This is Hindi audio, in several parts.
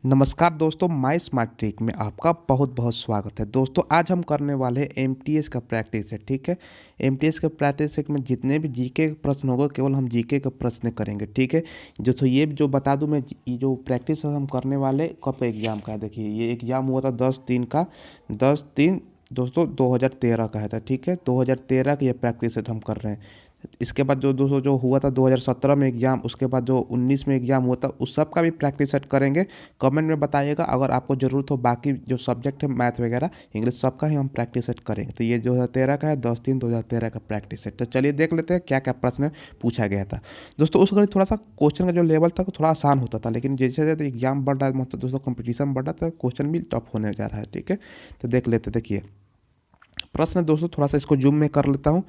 नमस्कार दोस्तों, माय स्मार्ट ट्रिक में आपका बहुत बहुत स्वागत है। दोस्तों आज हम करने वाले हैं एमटीएस का प्रैक्टिस है। ठीक है, एमटीएस का प्रैक्टिस में जितने भी जीके के प्रश्न होगा केवल हम जीके के प्रश्न करेंगे। ठीक है, तो ये जो बता दूं मैं, ये जो प्रैक्टिस हम करने वाले कब एग्ज़ाम का है। देखिए ये एग्ज़ाम हुआ था 10/3 का, 10/3 दोस्तों 2013 का है था। ठीक है, 2013 की ये प्रैक्टिस हम कर रहे हैं। इसके बाद जो दोस्तों जो हुआ था 2017 में एग्ज़ाम, उसके बाद जो 19 में एग्ज़ाम हुआ था, उस सब का भी प्रैक्टिस सेट करेंगे। कमेंट में बताइएगा अगर आपको ज़रूरत हो। बाकी जो सब्जेक्ट है मैथ वगैरह इंग्लिश सबका ही हम प्रैक्टिस सेट करेंगे। तो ये 2013 का है, 10/3/2013 का प्रैक्टिस सेट। तो चलिए देख लेते हैं क्या क्या प्रश्न पूछा गया था। दोस्तों उस घड़ी थोड़ा सा क्वेश्चन का जो लेवल था थोड़ा आसान होता था, लेकिन जैसे जैसे एग्जाम बढ़ रहा है मतलब दोस्तों कंपटीशन बढ़ रहा था, क्वेश्चन भी टफ होने जा रहा है। ठीक है, तो देख लेते। देखिए प्रश्न दोस्तों थोड़ा सा इसको जूम में कर लेता हूँ।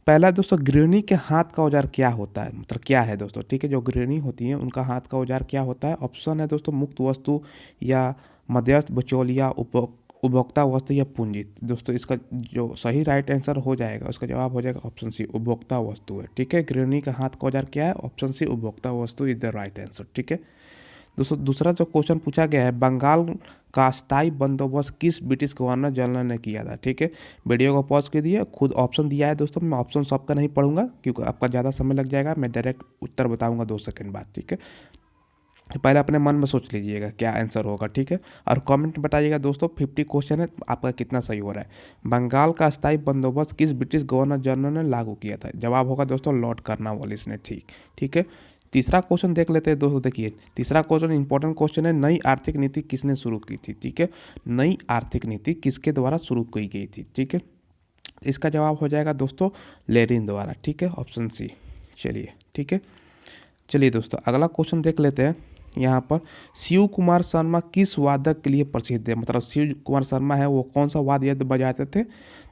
पहला दोस्तों, गृहिणी के हाथ का औजार क्या होता है, मतलब क्या है दोस्तों। ठीक है, जो गृहिणी होती है उनका हाथ का औजार क्या होता है। ऑप्शन है दोस्तों मुक्त वस्तु या मध्यस्थ बिचौलिया उपभोक्ता वस्तु या पूंजी। दोस्तों इसका जो सही राइट आंसर हो जाएगा, उसका जवाब हो जाएगा ऑप्शन सी, उपभोक्ता वस्तु है। ठीक है, गृहिणी का हाथ का औजार क्या है, ऑप्शन सी उपभोक्ता वस्तु इज द राइट आंसर। ठीक है दोस्तों, दूसरा जो क्वेश्चन पूछा गया है, बंगाल का स्थायी बंदोबस्त किस ब्रिटिश गवर्नर जनरल ने किया था। ठीक है, वीडियो को पॉज कर दिए, खुद ऑप्शन दिया है दोस्तों। मैं ऑप्शन सबका नहीं पढ़ूंगा क्योंकि आपका ज़्यादा समय लग जाएगा। मैं डायरेक्ट उत्तर बताऊंगा 2 सेकंड बाद। ठीक है, पहले अपने मन में सोच लीजिएगा क्या आंसर होगा। ठीक है, और कमेंट में बताइएगा दोस्तों। 50 क्वेश्चन है, आपका कितना सही हो रहा है। बंगाल का स्थायी बंदोबस्त किस ब्रिटिश गवर्नर जनरल ने लागू किया था। जवाब होगा दोस्तों लॉर्ड कर्नवालिस ने। ठीक है, तीसरा क्वेश्चन देख लेते हैं दोस्तों। देखिए तीसरा क्वेश्चन इंपॉर्टेंट क्वेश्चन है, नई आर्थिक नीति किसने शुरू की थी। ठीक है, नई आर्थिक नीति किसके द्वारा शुरू की गई थी। ठीक है, इसका जवाब हो जाएगा दोस्तों लेनिन द्वारा। ठीक है, ऑप्शन सी। चलिए ठीक है, चलिए दोस्तों अगला क्वेश्चन देख लेते हैं। यहाँ पर शिव कुमार शर्मा किस वादक के लिए प्रसिद्ध है, मतलब शिव कुमार शर्मा है वो कौन सा वाद्य यंत्र बजाते थे।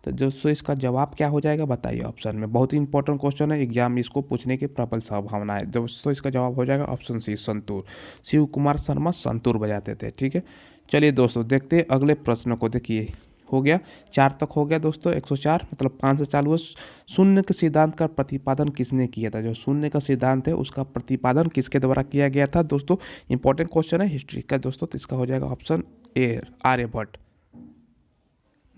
तो दोस्तों इसका जवाब क्या हो जाएगा बताइए ऑप्शन में। बहुत ही इंपॉर्टेंट क्वेश्चन है, एग्जाम में इसको पूछने की प्रबल संभावना है। दोस्तों इसका जवाब हो जाएगा ऑप्शन सी, संतूर। शिव कुमार शर्मा संतूर बजाते थे। ठीक है, चलिए दोस्तों देखते हैं अगले प्रश्न को। देखिए हो गया 4 तक हो गया दोस्तों, 104 मतलब 5 से चालू है। शून्य के सिद्धांत का प्रतिपादन किसने किया था। जो शून्य का सिद्धांत है उसका प्रतिपादन किसके द्वारा किया गया था। दोस्तों इंपॉर्टेंट क्वेश्चन है हिस्ट्री का दोस्तों, तो इसका हो जाएगा ऑप्शन ए, आर्यभट्ट।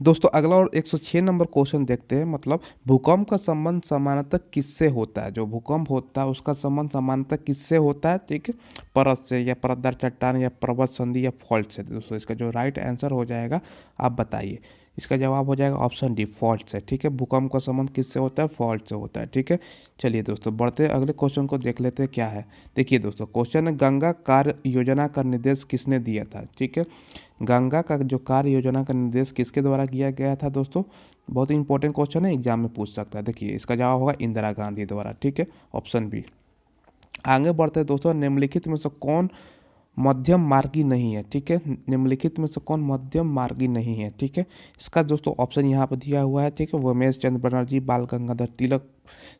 दोस्तों अगला और 106 नंबर क्वेश्चन देखते हैं। मतलब भूकंप का संबंध सामान्यतः किससे होता है। जो भूकंप होता है उसका संबंध सामान्यतः किससे होता है। ठीक है, परत से या परतदार चट्टान या पर्वत संधि या फॉल्ट से। दोस्तों इसका जो राइट आंसर हो जाएगा आप बताइए। इसका जवाब हो जाएगा ऑप्शन डी, फॉल्ट से। ठीक है, भूकंप का संबंध किससे होता है, फॉल्ट से होता है। ठीक है, चलिए दोस्तों बढ़ते हैं अगले क्वेश्चन को देख लेते हैं क्या है। देखिए दोस्तों क्वेश्चन है, गंगा कार्य योजना का निर्देश किसने दिया था। ठीक है, गंगा का जो कार्य योजना का निर्देश किसके द्वारा किया गया था। दोस्तों बहुत ही इंपॉर्टेंट क्वेश्चन है, एग्जाम में पूछ सकता है। देखिए इसका जवाब होगा इंदिरा गांधी द्वारा। ठीक है, ऑप्शन बी। आगे बढ़ते हैं दोस्तों, निम्नलिखित में से कौन मध्यम मार्गी नहीं है। ठीक है, निम्नलिखित में से कौन मध्यम मार्गी नहीं है। ठीक है, इसका दोस्तों ऑप्शन यहाँ पर दिया हुआ है। ठीक है, उमेश चंद्र बनर्जी, बाल गंगाधर तिलक,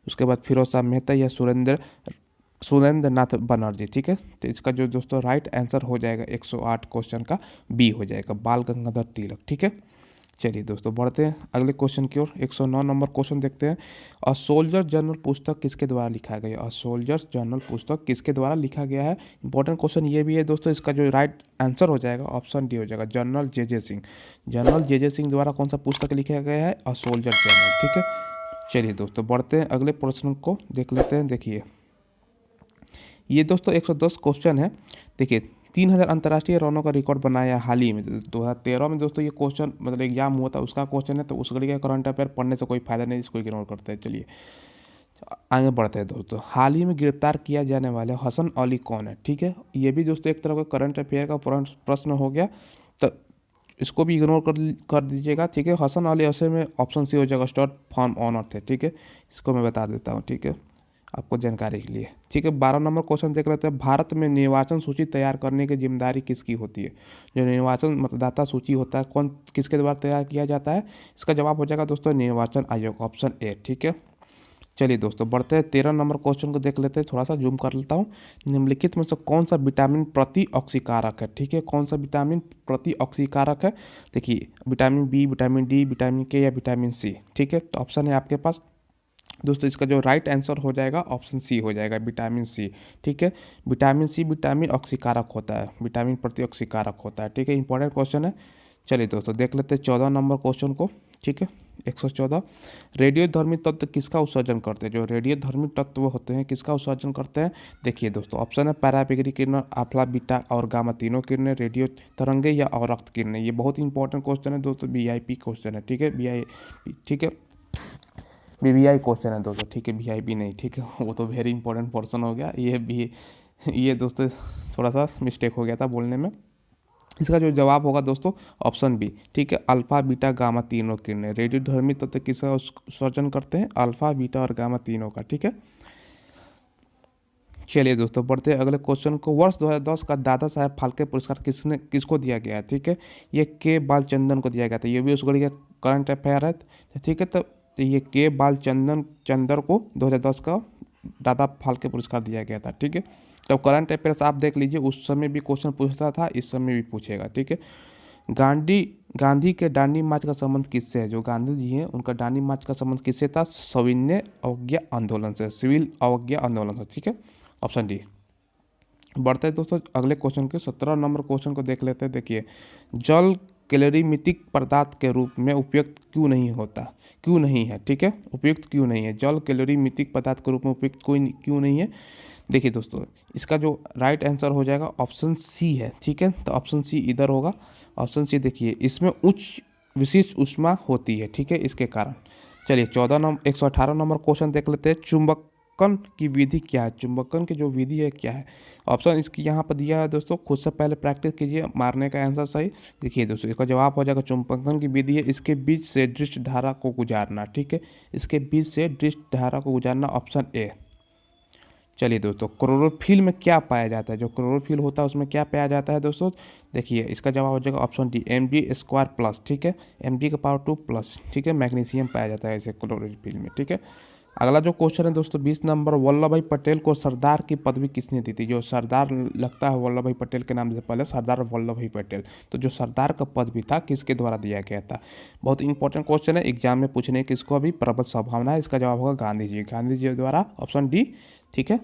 उसके बाद फिरोज शाह मेहता या सुरेंद्र नाथ बनर्जी। ठीक है, तो इसका जो दोस्तों राइट आंसर हो जाएगा 108 क्वेश्चन का बी हो जाएगा, बाल गंगाधर तिलक। ठीक है, चलिए दोस्तों बढ़ते हैं अगले क्वेश्चन की ओर। 109 नंबर क्वेश्चन देखते हैं। अ सोल्जर जर्नल पुस्तक किसके द्वारा लिखा गया। अ सोल्जर्स जर्नल पुस्तक किसके द्वारा लिखा गया है। इंपॉर्टेंट क्वेश्चन ये भी है दोस्तों। इसका जो राइट आंसर हो जाएगा ऑप्शन डी हो जाएगा, जनरल जे सिंह। जनरल जे सिंह द्वारा कौन सा पुस्तक लिखा गया है, अ सोल्जर जर्नल। ठीक है, चलिए दोस्तों बढ़ते हैं अगले प्रश्न को देख लेते हैं। देखिए ये दोस्तों 110 क्वेश्चन है। देखिए 3000 अंतर्राष्ट्रीय रनों का रिकॉर्ड बनाया हाल ही में 2013 में। दोस्तों ये क्वेश्चन मतलब एग्जाम हुआ था उसका क्वेश्चन है, तो उस घड़ी का करंट अफेयर पढ़ने से कोई फायदा नहीं, इसको इग्नोर करते हैं। चलिए आगे बढ़ते हैं दोस्तों। हाल ही में गिरफ्तार किया जाने वाले हसन अली कौन है। ठीक है, ये भी दोस्तों एक तरह का करंट अफेयर का प्रश्न हो गया, तो इसको भी इग्नोर कर दीजिएगा। ठीक है, हसन अली असल में ऑप्शन सी हो जाएगा, स्टॉट फॉर्म ऑनर थे। ठीक है, इसको मैं बता देता हूँ। ठीक है, आपको जानकारी के लिए। ठीक है, 12 नंबर क्वेश्चन देख लेते हैं। भारत में निर्वाचन सूची तैयार करने की जिम्मेदारी किसकी होती है। जो निर्वाचन मतदाता सूची होता है कौन किसके द्वारा तैयार किया जाता है। इसका जवाब हो जाएगा दोस्तों निर्वाचन आयोग, ऑप्शन ए। ठीक है, चलिए दोस्तों बढ़ते हैं 13 नंबर क्वेश्चन को देख लेते हैं। थोड़ा सा जूम कर लेता हूँ। निम्नलिखित में से कौन सा विटामिन प्रति ऑक्सीकारक है। ठीक है, कौन सा विटामिन प्रति ऑक्सीकारक है। देखिए vitamin B, vitamin D, vitamin K या विटामिन सी। ठीक है, तो ऑप्शन है आपके पास दोस्तों इसका जो राइट आंसर हो जाएगा ऑप्शन सी हो जाएगा, विटामिन सी। ठीक है, विटामिन सी विटामिन ऑक्सीकारक होता है, विटामिन प्रति ऑक्सीकारक होता है। ठीक है, इंपॉर्टेंट क्वेश्चन है। चलिए दोस्तों देख लेते हैं 14 नंबर क्वेश्चन को। ठीक है, 114, रेडियोधर्मी तत्व किसका उत्सर्जन करते हैं? जो रेडियोधर्मी तत्व होते हैं किसका उत्सर्जन करते हैं? देखिए दोस्तों ऑप्शन है पैरापिगरी किरण, अल्फा बीटा और गामा तीनों किरणें, रेडियो तरंगे या अवरक्त किरणें। ये बहुत इंपॉर्टेंट क्वेश्चन है दोस्तों, वीआईपी क्वेश्चन है। ठीक है, ठीक है, वीवीआई क्वेश्चन है दोस्तों। ठीक है, वीआईपी नहीं। ठीक है, वो तो वेरी इंपॉर्टेंट पर्सन हो गया। ये दोस्तों थोड़ा सा मिस्टेक हो गया था बोलने में। इसका जो जवाब होगा दोस्तों ऑप्शन बी। ठीक है, अल्फा बीटा गामा तीनों किरणें। रेडियोधर्मी तत्व किसका उत्सर्जन करते हैं? अल्फा बीटा और गामा तीनों का। ठीक है, चलिए दोस्तों बढ़ते हैं अगले क्वेश्चन को। वर्ष 2010 का दादा साहेब फाल्के पुरस्कार किसको दिया गया है? ठीक है, ये के बालचंदन को दिया गया था। ये भी उस घड़ी का करंट अफेयर है। ठीक है, तो ये के बालचंदर को 2010 का दादा फाल्के पुरस्कार दिया गया था। ठीक है, तो करंट अफेयर्स आप देख लीजिए, उस समय भी क्वेश्चन पूछता था, इस समय भी पूछेगा। ठीक है, गांधी के दांडी मार्च का संबंध किससे है? जो गांधी जी हैं उनका दांडी मार्च का संबंध किससे था? सविनय अवज्ञा आंदोलन से, सिविल अवज्ञा आंदोलन से। ठीक है, ऑप्शन डी। बढ़ते हैं दोस्तों अगले क्वेश्चन के 17 नंबर क्वेश्चन को देख लेते हैं। देखिए, जल कैलोरीमितिक पदार्थ के रूप में उपयुक्त क्यों नहीं होता? क्यों नहीं है? ठीक है, उपयुक्त क्यों नहीं है? जल कैलोरीमितिक पदार्थ के रूप में उपयुक्त क्यों नहीं है? देखिए दोस्तों इसका जो राइट आंसर हो जाएगा ऑप्शन सी है। ठीक है, तो ऑप्शन सी इधर होगा। ऑप्शन सी देखिए, इसमें उच्च विशिष्ट ऊष्मा होती है। ठीक है, इसके कारण। चलिए 118 नंबर क्वेश्चन देख लेते हैं। चुंबकन की विधि क्या है? चुंबकन की जो विधि है क्या है? ऑप्शन इसकी यहाँ पर दिया है दोस्तों, खुद से पहले प्रैक्टिस कीजिए मारने का आंसर सही। देखिए दोस्तों इसका जवाब हो जाएगा चुंबकन की विधि है इसके बीच से दृष्ट धारा को गुजारना। ठीक है, इसके बीच से दृष्ट धारा को गुजारना, ऑप्शन ए। चलिए दोस्तों क्लोरोफिल में क्या पाया जाता है? जो क्लोरोफिल होता है उसमें क्या पाया जाता है दोस्तों? देखिए इसका जवाब हो जाएगा ऑप्शन डी, Mg² प्लस। ठीक है, Mg⁻²+। ठीक है, मैग्नीशियम पाया जाता है ऐसे क्लोरोफिल में। ठीक है, अगला जो क्वेश्चन है दोस्तों 20 नंबर, वल्लभ भाई पटेल को सरदार की पदवी किसने दी थी? जो सरदार लगता है वल्लभ भाई पटेल के नाम से पहले सरदार वल्लभ भाई पटेल, तो जो सरदार का पद भी था किसके द्वारा दिया गया था? बहुत इंपॉर्टेंट क्वेश्चन है, एग्जाम में पूछने की इसको अभी प्रबल संभावना है। इसका जवाब होगा गांधी जी द्वारा, ऑप्शन डी। ठीक है,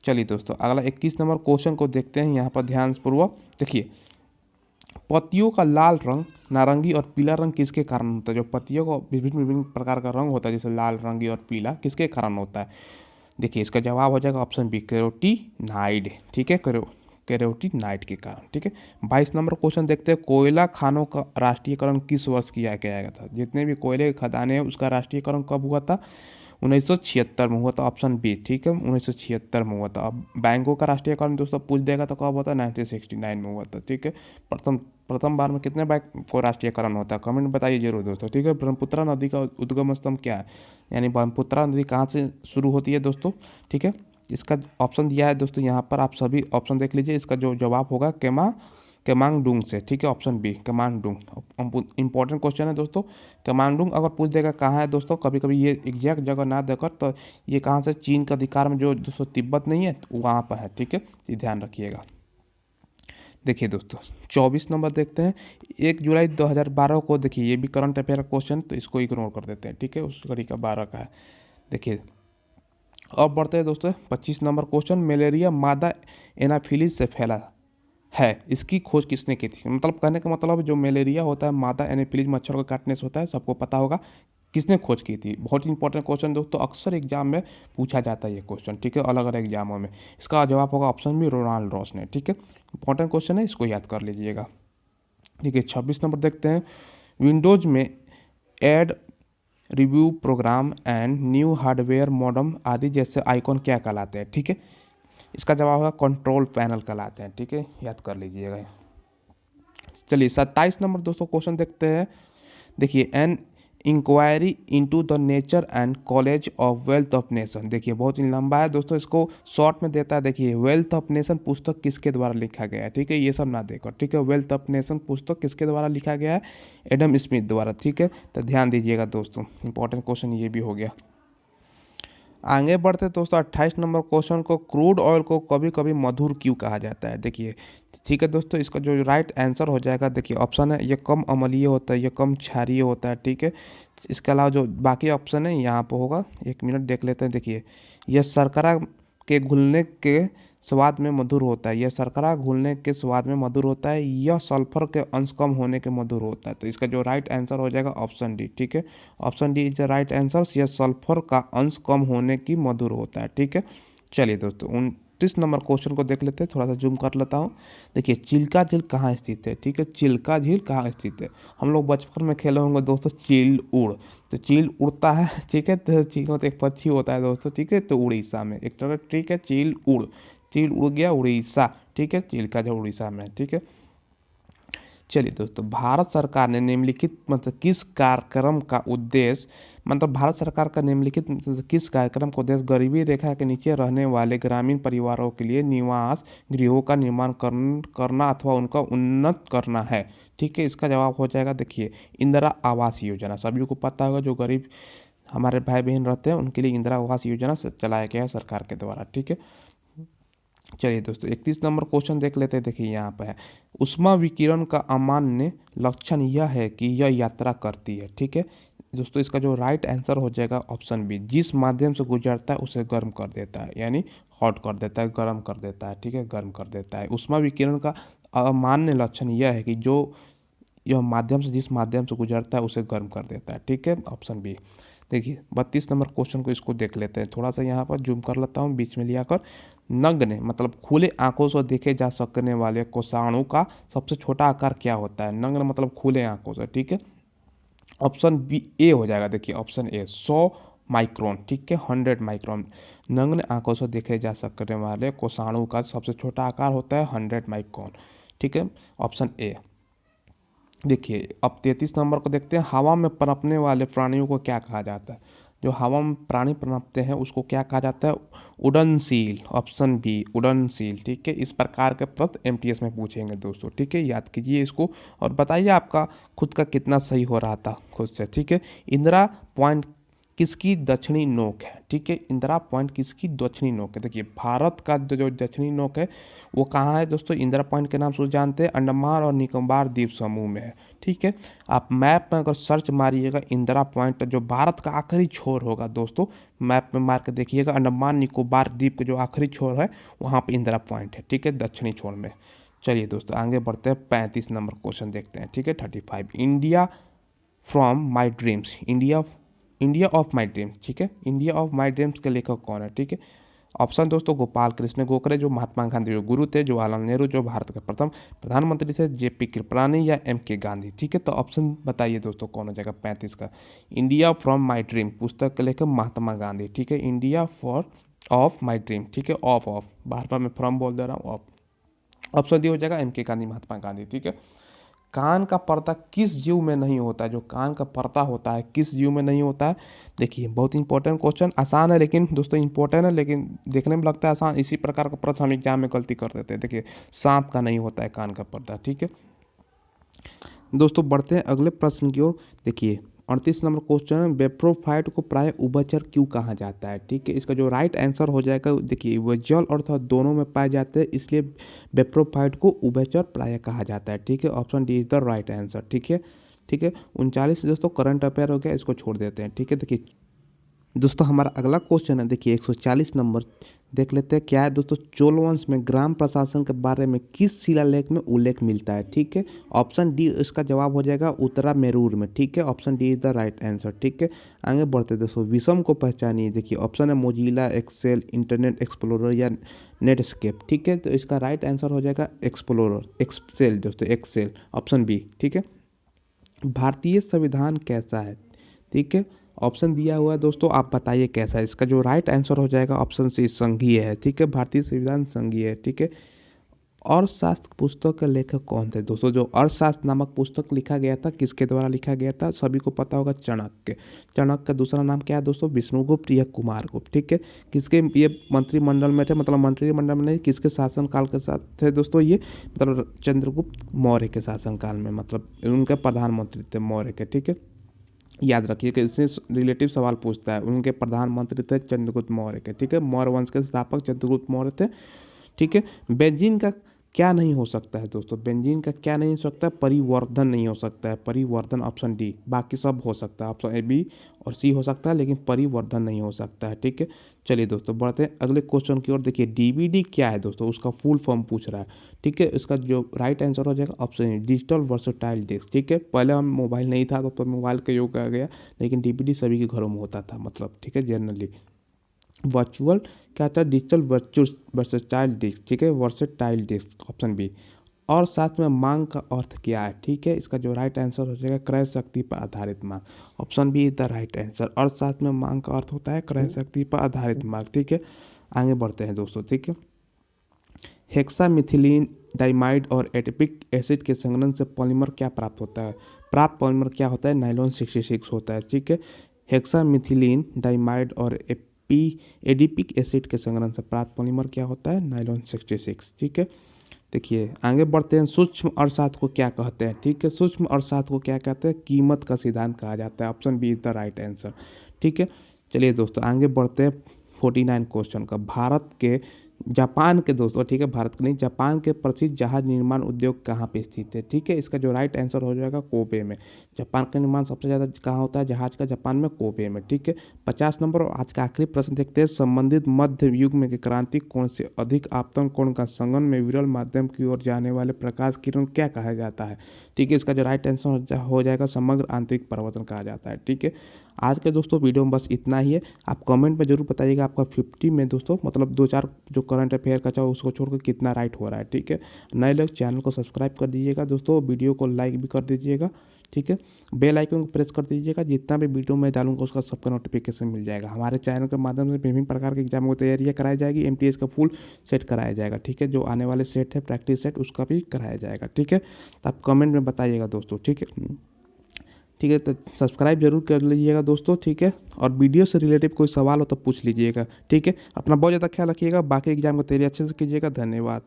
चलिए दोस्तों अगला 21 नंबर क्वेश्चन को देखते हैं यहाँ पर ध्यान पूर्वक। देखिए, पत्तियों का लाल रंग, नारंगी और पीला रंग किसके कारण होता है? जो पत्तियों का विभिन्न विभिन्न प्रकार का रंग होता है जैसे लाल, रंगी और पीला, किसके कारण होता है? देखिए इसका जवाब हो जाएगा ऑप्शन बी, कैरोटीनाइड। ठीक है, कैरोटीनाइड के कारण। ठीक है, 22 नंबर क्वेश्चन देखते हैं। कोयला खानों का राष्ट्रीयकरण किस वर्ष किया गया था? जितने भी कोयले के खदानें हैं उसका राष्ट्रीयकरण कब हुआ था? 1976 में हुआ था, ऑप्शन बी। ठीक है, 1976 में हुआ था। अब बैंकों का राष्ट्रीयकरण दोस्तों पूछ देगा तो कब होता है? 1969 में हुआ था। ठीक है, प्रथम बार में कितने बैंक को राष्ट्रीयकरण होता है? कमेंट बताइए जरूर दोस्तों। ठीक है, ब्रह्मपुत्रा नदी का उद्गम स्तंभ क्या है? यानी ब्रह्मपुत्रा नदी कहाँ से शुरू होती है दोस्तों? ठीक है, इसका ऑप्शन दिया है दोस्तों यहाँ पर, आप सभी ऑप्शन देख लीजिए। इसका जो जवाब होगा केमांगडुंग से। ठीक है, ऑप्शन बी, केमांगडुंग। इंपॉर्टेंट क्वेश्चन है दोस्तों। केमांगडुंग अगर पूछ देगा कहाँ है दोस्तों, कभी कभी ये एग्जैक्ट जगह ना देकर, तो ये कहाँ से, चीन का अधिकार में जो दोस्तों तिब्बत नहीं है तो वहाँ पर है। ठीक है, ये ध्यान रखिएगा। देखिए दोस्तों 24 नंबर देखते हैं। 1 जुलाई 2012 को, देखिए ये भी करंट अफेयर क्वेश्चन, तो इसको इग्नोर कर देते हैं। ठीक है, उस घड़ी का 12 का है। देखिए अब बढ़ते हैं दोस्तों 25 नंबर क्वेश्चन। मलेरिया मादा एनाफिलीज से फैला है, इसकी खोज किसने की थी? मतलब कहने का मतलब जो मलेरिया होता है मादा एनाफिलीज मच्छर को काटने से होता है, सबको पता होगा। किसने खोज की थी? बहुत इंपॉर्टेंट क्वेश्चन दोस्तों, अक्सर एग्जाम में पूछा जाता है ये क्वेश्चन। ठीक है, अलग अलग एग्जामों में। इसका जवाब होगा ऑप्शन बी, रोनाल्ड रॉस ने। ठीक है, इंपॉर्टेंट क्वेश्चन है, इसको याद कर लीजिएगा। ठीक है, 26 नंबर देखते हैं। विंडोज में add review program and new hardware modem आदि जैसे आइकॉन क्या कहलाते हैं? ठीक है, इसका जवाब होगा कंट्रोल पैनल कहलाते हैं। ठीक है, याद कर लीजिएगा। चलिए 27 नंबर दोस्तों क्वेश्चन देखते हैं। देखिए, an inquiry into the nature and causes of wealth of nation. देखिए बहुत ही लंबा है दोस्तों, इसको शॉर्ट में देता है। देखिए, वेल्थ ऑफ नेशन पुस्तक किसके द्वारा लिखा गया है? ठीक है, ये सब ना देखो। ठीक है, वेल्थ ऑफ नेशन पुस्तक किसके द्वारा लिखा गया है? एडम स्मिथ द्वारा। ठीक है, तो ध्यान दीजिएगा दोस्तों, इंपॉर्टेंट क्वेश्चन ये भी हो गया। आगे बढ़ते हैं दोस्तों 28 नंबर क्वेश्चन को, क्रूड ऑयल को कभी कभी मधुर क्यों कहा जाता है। देखिए ठीक है दोस्तों, इसका जो राइट आंसर हो जाएगा, देखिए ऑप्शन है, ये कम अम्लीय होता है, ये कम क्षारीय होता है, ठीक है। इसके अलावा जो बाकी ऑप्शन है यहाँ पे होगा, 1 मिनट देख लेते हैं। देखिए यह शर्करा के घुलने के स्वाद में मधुर होता है, यह शर्करा घुलने के स्वाद में मधुर होता है, यह सल्फर के अंश कम होने के मधुर होता है। तो इसका जो राइट आंसर हो जाएगा ऑप्शन डी, ठीक है। Option D is the right answer, यह सल्फर का अंश कम होने की मधुर होता है, ठीक है। चलिए दोस्तों 29 नंबर क्वेश्चन को देख लेते हैं, थोड़ा सा जूम कर लेता हूँ। देखिए चिल्का झील कहाँ स्थित है, ठीक है। चिल्का झील कहाँ स्थित है, हम लोग बचपन में खेले होंगे दोस्तों चील उड़, तो चील उड़ता है, ठीक है। तो चील तो एक पक्षी होता है दोस्तों, ठीक है। तो उड़ीसा में एक तरह, ठीक है। चील उड़ गया उड़ीसा, ठीक है। चिल्का झील उड़ीसा में, ठीक है। चलिए दोस्तों, भारत सरकार ने निम्नलिखित मतलब किस कार्यक्रम का उद्देश्य, मतलब भारत सरकार का निम्नलिखित मतलब किस कार्यक्रम का उद्देश्य गरीबी रेखा के नीचे रहने वाले ग्रामीण परिवारों के लिए निवास गृहों का निर्माण करना अथवा उनका उन्नत करना है, ठीक है। इसका जवाब हो जाएगा, देखिए इंदिरा आवास योजना। सभी को पता होगा, जो गरीब हमारे भाई बहन रहते हैं उनके लिए इंदिरा आवास योजना से चलाया गया है सरकार के द्वारा, ठीक है। चलिए दोस्तों 31 नंबर क्वेश्चन देख लेते हैं। देखिए यहाँ पे है, उष्मा विकिरण का अमान्य लक्षण यह है कि यह यात्रा करती है, ठीक है। दोस्तों इसका जो राइट आंसर हो जाएगा ऑप्शन बी, जिस माध्यम से गुजरता है उसे गर्म कर देता है, यानी हॉट कर देता है, गर्म कर देता है, ठीक है। गर्म कर देता है। उष्मा विकिरण का अमान्य लक्षण यह है कि जो यह माध्यम से जिस माध्यम से गुजरता है उसे गर्म कर देता है, ठीक है। Option B. देखिए 32 नंबर क्वेश्चन को इसको देख लेते हैं, थोड़ा सा यहाँ पर जूम कर लेता हूँ बीच में लिया कर। नग्न मतलब खुले आंखों से देखे जा सकने वाले कोषाणु का सबसे छोटा आकार क्या होता है। नग्न मतलब खुले आंखों से, ठीक है। ऑप्शन बी ए हो जाएगा। देखिए ऑप्शन ए 100 माइक्रोन, ठीक है, 100 माइक्रोन। नग्न आंखों से देखे जा सकने वाले कोषाणु का सबसे छोटा आकार होता है 100 माइक्रोन, ठीक है। Option A. देखिए अब 33 नंबर को देखते हैं, हवा में पनपने वाले प्राणियों को क्या कहा जाता है। जो हवा में प्राणी पनपते हैं उसको क्या कहा जाता है, उड़नशील। ऑप्शन बी उड़नशील, ठीक है। इस प्रकार के प्रश्न एमटीएस में पूछेंगे दोस्तों, ठीक है। याद कीजिए इसको और बताइए आपका खुद का कितना सही हो रहा था खुद से, ठीक है। इंदिरा पॉइंट किसकी दक्षिणी नोक है, ठीक है। इंदिरा पॉइंट किसकी दक्षिणी नोक है। देखिए भारत का जो दक्षिणी नोक है वो कहाँ है दोस्तों, इंदिरा पॉइंट के नाम से जानते हैं, अंडमान और निकोबार द्वीप समूह में है, ठीक है। आप मैप में अगर सर्च मारिएगा इंदिरा पॉइंट, जो भारत का आखिरी छोर होगा दोस्तों, मैप में मार के देखिएगा, अंडमान निकोबार द्वीप के जो आखिरी छोर है वहाँ पर इंदिरा पॉइंट है, ठीक है, दक्षिणी छोर में। चलिए दोस्तों आगे बढ़ते हैं, 35 नंबर क्वेश्चन देखते हैं, ठीक है। 35, India from my dreams, India of my dreams, ठीक है। इंडिया ऑफ माई ड्रीम्स के लेखक कौन है, ठीक है। ऑप्शन दोस्तों गोपाल कृष्ण गोखले, जो महात्मा गांधी जो गुरु थे, जवाहरलाल नेहरू जो भारत के प्रथम प्रधानमंत्री थे, जेपी कृपलानी या एम के गांधी, ठीक है। तो ऑप्शन बताइए दोस्तों कौन हो जाएगा 35 का। इंडिया फ्रॉम माई ड्रीम पुस्तक के लेखक महात्मा गांधी, ठीक है। India for of my dream, ठीक है। ऑफ बार बार मैं फ्रॉम बोल दे रहा हूँ, ऑफ। ऑप्शन डी हो जाएगा एम के गांधी, महात्मा गांधी, ठीक है। कान का पर्दा किस जीव में नहीं होता है, जो कान का पर्दा होता है किस जीव में नहीं होता है। देखिए बहुत इंपॉर्टेंट क्वेश्चन, आसान है लेकिन दोस्तों इंपॉर्टेंट है, लेकिन देखने में लगता है आसान, इसी प्रकार का प्रश्न हम एग्जाम में गलती कर देते हैं। देखिए सांप का नहीं होता है कान का पर्दा, ठीक है दोस्तों। बढ़ते हैं अगले प्रश्न की ओर। देखिए 38 नंबर क्वेश्चन है, बेप्रोफाइट को प्राय उभयचर क्यों कहा जाता है, ठीक है। इसका जो राइट आंसर हो जाएगा, देखिए वह जल और अथवा दोनों में पाए जाते हैं, इसलिए बेप्रोफाइट को उभयचर प्राय कहा जाता है, ठीक है। Option D is the right answer, ठीक है, ठीक है। 39 दोस्तों करंट अफेयर हो गया, इसको छोड़ देते हैं, ठीक है। देखिए दोस्तों हमारा अगला क्वेश्चन है, देखिए 140 नंबर देख लेते हैं क्या है दोस्तों। चोल वंश में ग्राम प्रशासन के बारे में किस शिलालेख में उल्लेख मिलता है, ठीक है। ऑप्शन डी इसका जवाब हो जाएगा उत्तरा मेरूर में, ठीक है। Option D is the right answer, ठीक है। आगे बढ़ते दोस्तों, विषम को पहचानिए। देखिए ऑप्शन है मोजिला, एक्सेल, इंटरनेट एक्सप्लोरर या नेटस्केप, ठीक है। तो इसका राइट आंसर हो जाएगा एक्सप्लोरर, एक्सेल दोस्तों, एक्सेल, ऑप्शन बी, ठीक है। भारतीय संविधान कैसा है, ठीक है। ऑप्शन दिया हुआ है दोस्तों, आप बताइए कैसा है। इसका जो राइट आंसर हो जाएगा ऑप्शन सी संघीय है, ठीक है। भारतीय संविधान संघीय है, ठीक है। अर्थशास्त्र पुस्तक के लेखक कौन थे दोस्तों। जो अर्थशास्त्र नामक पुस्तक लिखा गया था किसके द्वारा लिखा गया था, सभी को पता होगा, चाणक्य। चाणक्य का दूसरा नाम क्या है दोस्तों, विष्णुगुप्त या कुमारगुप्त, ठीक है। किसके ये मंत्रिमंडल में थे, मतलब मंत्रिमंडल में नहीं, किसके शासनकाल के साथ थे दोस्तों ये, मतलब चंद्रगुप्त मौर्य के शासनकाल में, मतलब उनके प्रधानमंत्री थे मौर्य के, ठीक है। याद रखिए कि इससे रिलेटिव सवाल पूछता है। उनके प्रधानमंत्री थे चंद्रगुप्त मौर्य के, ठीक है, मौर्य वंश के संस्थापक चंद्रगुप्त मौर्य थे, ठीक है। बेंजीन का क्या नहीं हो सकता है दोस्तों, बेंजीन का क्या नहीं हो सकता है, परिवर्धन नहीं हो सकता है, परिवर्धन ऑप्शन डी, बाकी सब हो सकता है, ऑप्शन ए बी और सी हो सकता है, लेकिन परिवर्धन नहीं हो सकता है, ठीक है। चलिए दोस्तों बढ़ते हैं अगले क्वेश्चन की ओर। देखिए डीवीडी क्या है दोस्तों, उसका फुल फॉर्म पूछ रहा है, ठीक है। इसका जो राइट आंसर हो जाएगा option A, digital versatile disc, ठीक है। पहले हम मोबाइल नहीं था तो मोबाइल का योग आ गया, लेकिन डीवीडी सभी के घरों में होता था, मतलब, ठीक है, जनरली। वर्चुअल क्या था, डिजिटल वर्सेटाइल डिस्क, ठीक है, वर्सेटाइल डिस्क ऑप्शन बी। और साथ में मांग का अर्थ क्या है, ठीक है। इसका जो राइट आंसर हो जाएगा क्रय शक्ति पर आधारित मांग, option B is the right answer. और साथ में मांग का अर्थ होता है क्रय शक्ति पर आधारित मांग, ठीक है। आगे बढ़ते हैं दोस्तों, ठीक है। हेक्सामिथिलीन डाइमाइड और एटिपिक एसिड के संघनन से पॉलीमर क्या प्राप्त होता है, प्राप्त पॉलीमर क्या होता है, नाइलॉन 66 होता है, ठीक है। हेक्सामिथिलीन डाइमाइड और एडिपिक एसिड के संघनन से प्राप्त पॉलीमर क्या होता है, नाइलॉन 66, ठीक है। देखिए आगे बढ़ते हैं, सूक्ष्म अर्थशास्त्र को क्या कहते हैं, ठीक है। सूक्ष्म अर्थशास्त्र को क्या कहते हैं, कीमत का सिद्धांत कहा जाता है, option B is the right answer, ठीक है। चलिए दोस्तों आगे बढ़ते हैं 49 क्वेश्चन का। भारत के जापान के दोस्तों, ठीक है, भारत के नहीं, जापान के प्रसिद्ध जहाज निर्माण उद्योग कहाँ पे स्थित है, ठीक है। इसका जो राइट आंसर हो जाएगा कोबे में। जापान का निर्माण सबसे ज़्यादा कहाँ होता है जहाज का, जापान में, कोबे में, ठीक है। 50 नंबर। और आज का आखिरी प्रश्न देखते हैं, संबंधित मध्य युग में के क्रांति कोण से अधिक आपतन कोण का संगम में विरल माध्यम की ओर जाने वाले प्रकाश किरण क्या कहा जाता है, ठीक है। इसका जो राइट आंसर हो जाएगा समग्र आंतरिक परिवर्तन कहा जाता है, ठीक है। आज के दोस्तों वीडियो में बस इतना ही है। आप कमेंट में जरूर बताइएगा आपका 50 में दोस्तों, मतलब 2-4 जो करंट अफेयर का चाहो उसको छोड़कर कितना राइट हो रहा है, ठीक है। नए लोग चैनल को सब्सक्राइब कर दीजिएगा दोस्तों, वीडियो को लाइक भी कर दीजिएगा, ठीक है। बेल आइकन को प्रेस कर दीजिएगा, जितना भी वीडियो मैं डालूंगा उसका सबका नोटिफिकेशन मिल जाएगा। हमारे चैनल के माध्यम से विभिन्न प्रकार के एग्जामों की तैयारियाँ कराई जाएगी, एमटीएस का फुल सेट कराया जाएगा, ठीक है। जो आने वाले सेट है प्रैक्टिस सेट उसका भी कराया जाएगा, ठीक है। तो आप कमेंट में बताइएगा दोस्तों, ठीक है, ठीक है। तो सब्सक्राइब जरूर कर लीजिएगा दोस्तों, ठीक है। और वीडियो से रिलेटेड कोई सवाल हो तो पूछ लीजिएगा, ठीक है। अपना बहुत ज़्यादा ख्याल रखिएगा, बाकी एग्जाम की तैयारी अच्छे से कीजिएगा। धन्यवाद।